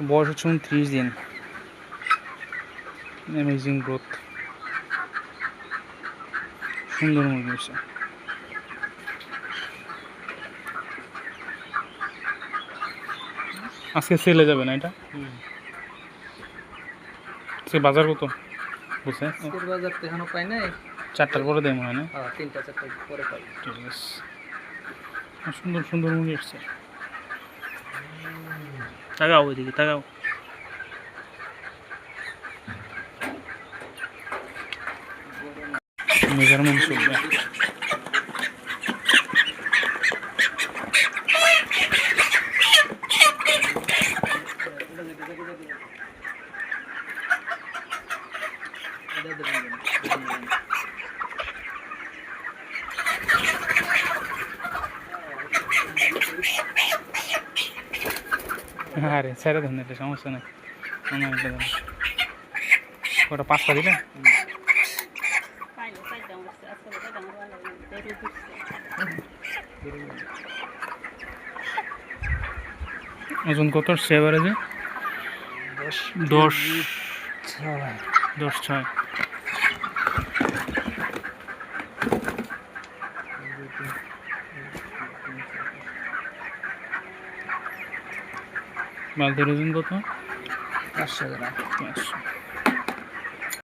বয়স হচ্ছে 29 দিন। অ্যামেজিং গ্রোথ, সুন্দর মুরগি হচ্ছে। আজকে সেলে যাবে না এটা? আজকে বাজার কত বুঝছে? বাজার তো এখনো পাই নাই। 4টার পরে দেয় মনে হয় না? 3টা 4টা পরে পাই। ঠিক আছে, সুন্দর সুন্দর মুরগি এসছে। তাকাও ওইদিকে, তাকাও। মেজারমেন্ট চলবে। আরে ছেড়ে দেন, এটা সমস্যা নেই। ওটা 5টা দিলে ওজন কত আসছে এভারেজে? 10.6। বালতির ওজন কত? 500 গ্রাম। 500।